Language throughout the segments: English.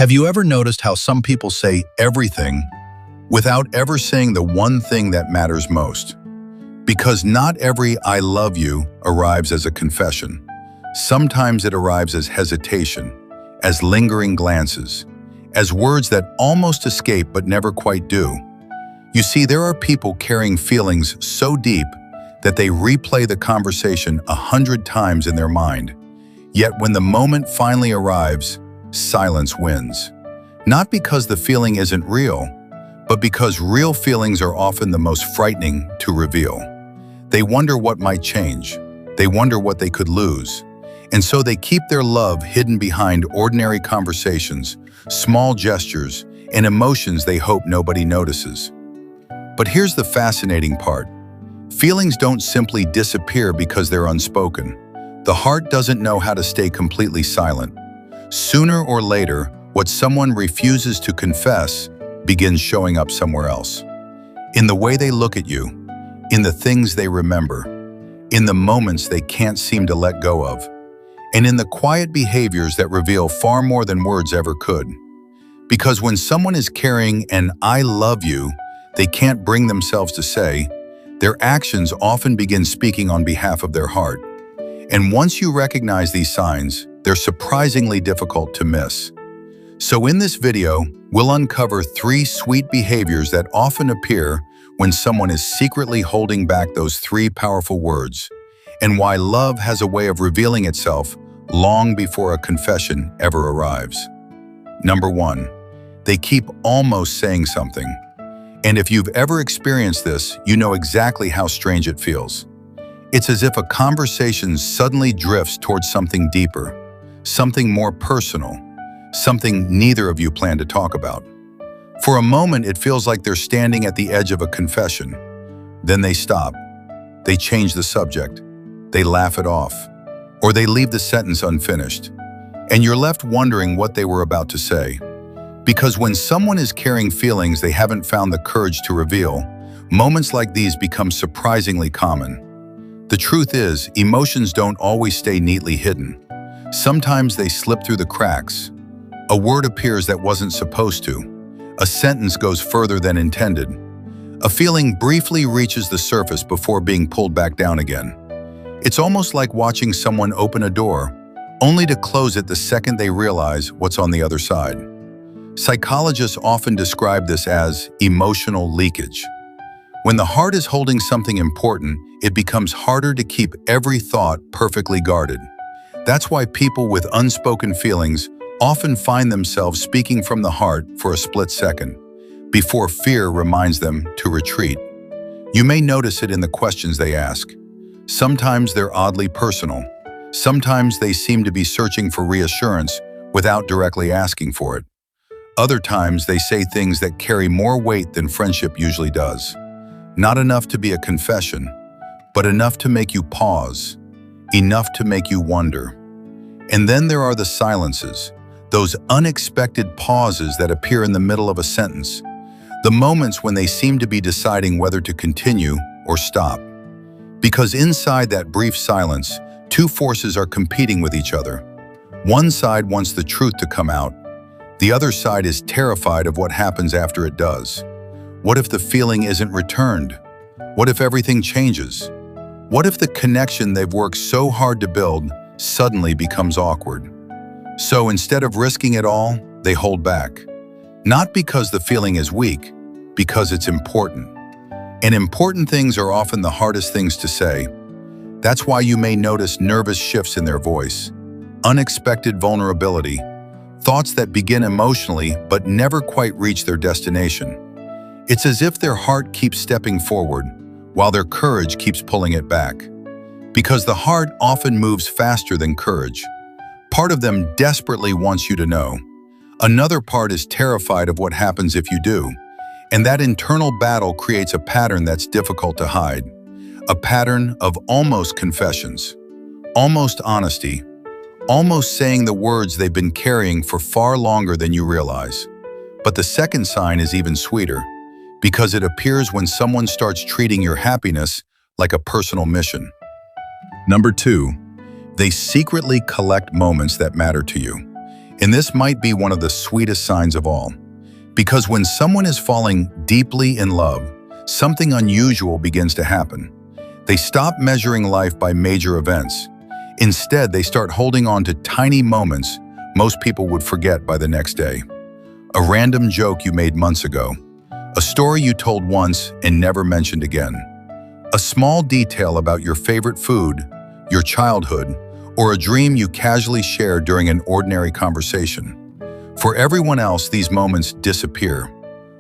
Have you ever noticed how some people say everything without ever saying the one thing that matters most? Because not every "I love you" arrives as a confession. Sometimes it arrives as hesitation, as lingering glances, as words that almost escape but never quite do. You see, there are people carrying feelings so deep that they replay the conversation 100 times in their mind. Yet when the moment finally arrives, silence wins. Not because the feeling isn't real, but because real feelings are often the most frightening to reveal. They wonder what might change. They wonder what they could lose. And so they keep their love hidden behind ordinary conversations, small gestures, and emotions they hope nobody notices. But here's the fascinating part. Feelings don't simply disappear because they're unspoken. The heart doesn't know how to stay completely silent. Sooner or later, what someone refuses to confess begins showing up somewhere else. In the way they look at you, in the things they remember, in the moments they can't seem to let go of, and in the quiet behaviors that reveal far more than words ever could. Because when someone is carrying an "I love you" they can't bring themselves to say, their actions often begin speaking on behalf of their heart. And once you recognize these signs, they're surprisingly difficult to miss. So in this video, we'll uncover 3 sweet behaviors that often appear when someone is secretly holding back those 3 powerful words, and why love has a way of revealing itself long before a confession ever arrives. Number 1, they keep almost saying something. And if you've ever experienced this, you know exactly how strange it feels. It's as if a conversation suddenly drifts towards something deeper, something more personal, something neither of you plan to talk about. For a moment, it feels like they're standing at the edge of a confession. Then they stop. They change the subject. They laugh it off. Or they leave the sentence unfinished. And you're left wondering what they were about to say. Because when someone is carrying feelings they haven't found the courage to reveal, moments like these become surprisingly common. The truth is, emotions don't always stay neatly hidden. Sometimes they slip through the cracks. A word appears that wasn't supposed to. A sentence goes further than intended. A feeling briefly reaches the surface before being pulled back down again. It's almost like watching someone open a door, only to close it the second they realize what's on the other side. Psychologists often describe this as emotional leakage. When the heart is holding something important, it becomes harder to keep every thought perfectly guarded. That's why people with unspoken feelings often find themselves speaking from the heart for a split second, before fear reminds them to retreat. You may notice it in the questions they ask. Sometimes they're oddly personal. Sometimes they seem to be searching for reassurance without directly asking for it. Other times they say things that carry more weight than friendship usually does. Not enough to be a confession, but enough to make you pause, enough to make you wonder. And then there are the silences, those unexpected pauses that appear in the middle of a sentence, the moments when they seem to be deciding whether to continue or stop. Because inside that brief silence, 2 forces are competing with each other. One side wants the truth to come out. The other side is terrified of what happens after it does. What if the feeling isn't returned? What if everything changes? What if the connection they've worked so hard to build suddenly becomes awkward? So instead of risking it all, they hold back. Not because the feeling is weak, because it's important. And important things are often the hardest things to say. That's why you may notice nervous shifts in their voice, unexpected vulnerability, thoughts that begin emotionally but never quite reach their destination. It's as if their heart keeps stepping forward, while their courage keeps pulling it back. Because the heart often moves faster than courage. Part of them desperately wants you to know. Another part is terrified of what happens if you do. And that internal battle creates a pattern that's difficult to hide. A pattern of almost confessions, almost honesty, almost saying the words they've been carrying for far longer than you realize. But the second sign is even sweeter, because it appears when someone starts treating your happiness like a personal mission. Number 2, they secretly collect moments that matter to you. And this might be one of the sweetest signs of all. Because when someone is falling deeply in love, something unusual begins to happen. They stop measuring life by major events. Instead, they start holding on to tiny moments most people would forget by the next day. A random joke you made months ago. A story you told once and never mentioned again. A small detail about your favorite food, your childhood, or a dream you casually shared during an ordinary conversation. For everyone else, these moments disappear.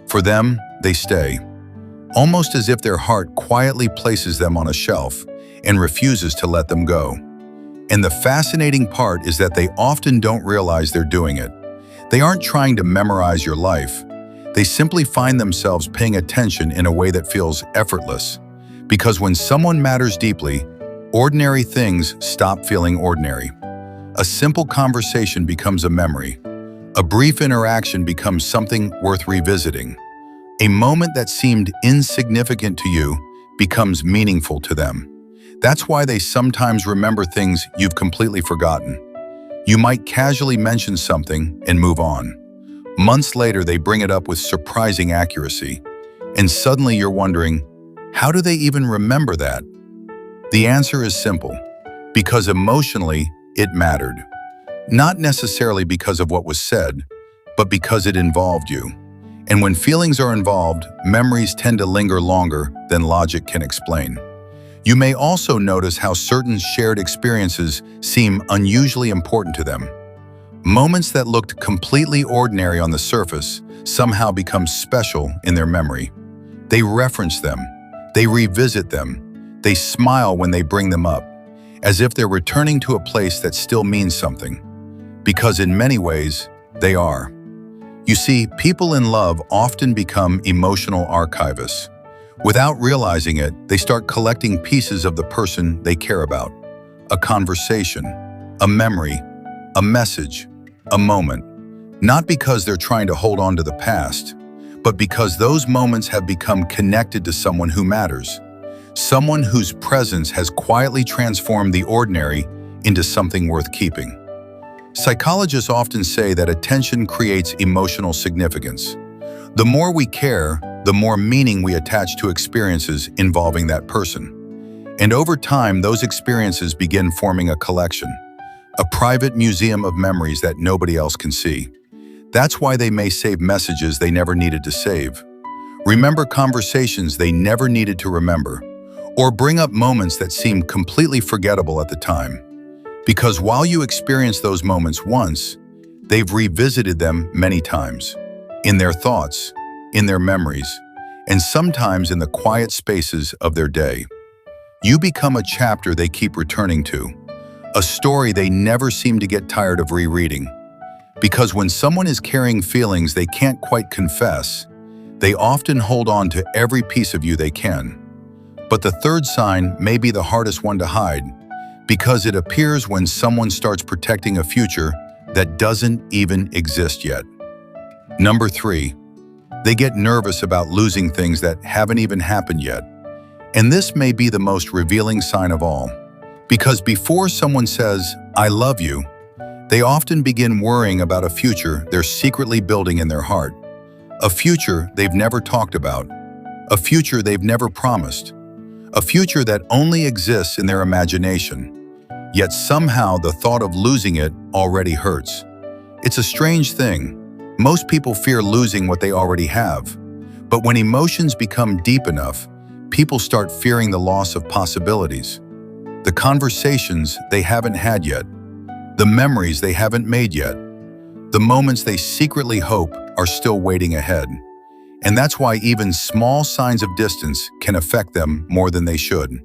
For them, they stay. Almost as if their heart quietly places them on a shelf and refuses to let them go. And the fascinating part is that they often don't realize they're doing it. They aren't trying to memorize your life. They simply find themselves paying attention in a way that feels effortless. Because when someone matters deeply, ordinary things stop feeling ordinary. A simple conversation becomes a memory. A brief interaction becomes something worth revisiting. A moment that seemed insignificant to you becomes meaningful to them. That's why they sometimes remember things you've completely forgotten. You might casually mention something and move on. Months later, they bring it up with surprising accuracy. And suddenly you're wondering, how do they even remember that? The answer is simple. Because emotionally, it mattered. Not necessarily because of what was said, but because it involved you. And when feelings are involved, memories tend to linger longer than logic can explain. You may also notice how certain shared experiences seem unusually important to them. Moments that looked completely ordinary on the surface somehow become special in their memory. They reference them, they revisit them, they smile when they bring them up, as if they're returning to a place that still means something. Because in many ways, they are. You see, people in love often become emotional archivists. Without realizing it, they start collecting pieces of the person they care about. A conversation, a memory, a message, a moment. Not because they're trying to hold on to the past, but because those moments have become connected to someone who matters. Someone whose presence has quietly transformed the ordinary into something worth keeping. Psychologists often say that attention creates emotional significance. The more we care, the more meaning we attach to experiences involving that person. And over time, those experiences begin forming a collection, a private museum of memories that nobody else can see. That's why they may save messages they never needed to save, remember conversations they never needed to remember, or bring up moments that seemed completely forgettable at the time. Because while you experience those moments once, they've revisited them many times, in their thoughts, in their memories, and sometimes in the quiet spaces of their day. You become a chapter they keep returning to, a story they never seem to get tired of rereading. Because when someone is carrying feelings they can't quite confess, they often hold on to every piece of you they can. But the third sign may be the hardest one to hide, because it appears when someone starts protecting a future that doesn't even exist yet. Number 3, they get nervous about losing things that haven't even happened yet. And this may be the most revealing sign of all. Because before someone says, "I love you," they often begin worrying about a future they're secretly building in their heart. A future they've never talked about. A future they've never promised. A future that only exists in their imagination. Yet somehow the thought of losing it already hurts. It's a strange thing. Most people fear losing what they already have. But when emotions become deep enough, people start fearing the loss of possibilities. The conversations they haven't had yet. The memories they haven't made yet. The moments they secretly hope are still waiting ahead. And that's why even small signs of distance can affect them more than they should.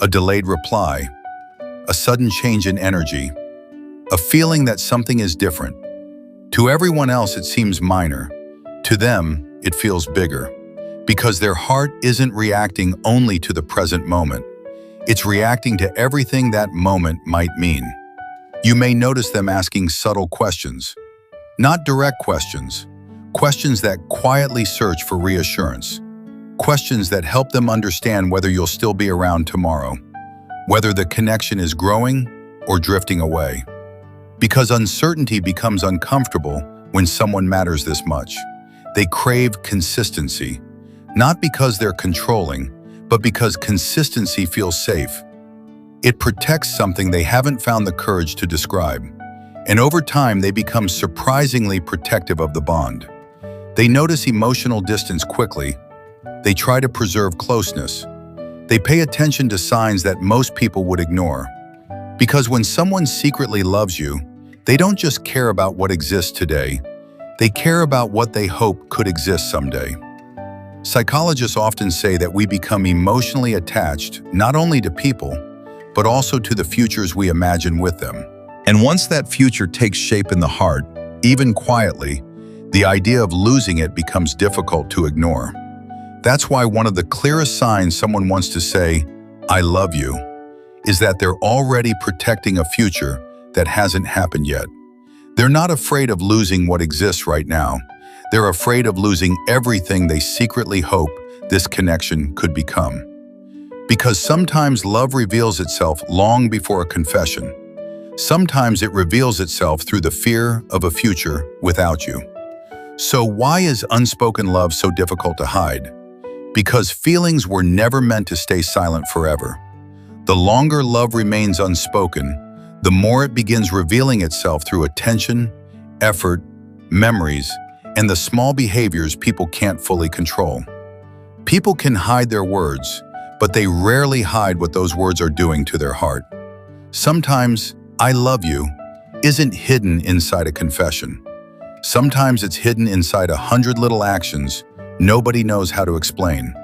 A delayed reply, a sudden change in energy, a feeling that something is different. To everyone else, it seems minor. To them, it feels bigger. Because their heart isn't reacting only to the present moment. It's reacting to everything that moment might mean. You may notice them asking subtle questions. Not direct questions. Questions that quietly search for reassurance. Questions that help them understand whether you'll still be around tomorrow. Whether the connection is growing or drifting away. Because uncertainty becomes uncomfortable when someone matters this much. They crave consistency, not because they're controlling, but because consistency feels safe. It protects something they haven't found the courage to describe. And over time, they become surprisingly protective of the bond. They notice emotional distance quickly. They try to preserve closeness. They pay attention to signs that most people would ignore. Because when someone secretly loves you, they don't just care about what exists today, they care about what they hope could exist someday. Psychologists often say that we become emotionally attached not only to people, but also to the futures we imagine with them. And once that future takes shape in the heart, even quietly, the idea of losing it becomes difficult to ignore. That's why one of the clearest signs someone wants to say, "I love you," is that they're already protecting a future that hasn't happened yet. They're not afraid of losing what exists right now. They're afraid of losing everything they secretly hope this connection could become. Because sometimes love reveals itself long before a confession. Sometimes it reveals itself through the fear of a future without you. So why is unspoken love so difficult to hide? Because feelings were never meant to stay silent forever. The longer love remains unspoken, the more it begins revealing itself through attention, effort, memories, and the small behaviors people can't fully control. People can hide their words, but they rarely hide what those words are doing to their heart. Sometimes, "I love you" isn't hidden inside a confession. Sometimes it's hidden inside 100 little actions nobody knows how to explain.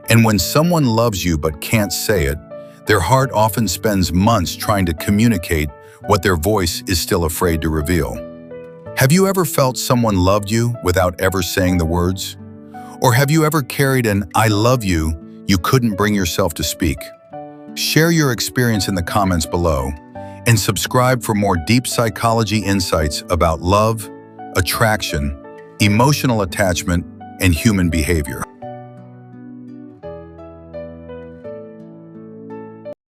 And when someone loves you but can't say it, their heart often spends months trying to communicate what their voice is still afraid to reveal. Have you ever felt someone loved you without ever saying the words? Or have you ever carried an "I love you" you couldn't bring yourself to speak? Share your experience in the comments below and subscribe for more deep psychology insights about love, attraction, emotional attachment, and human behavior.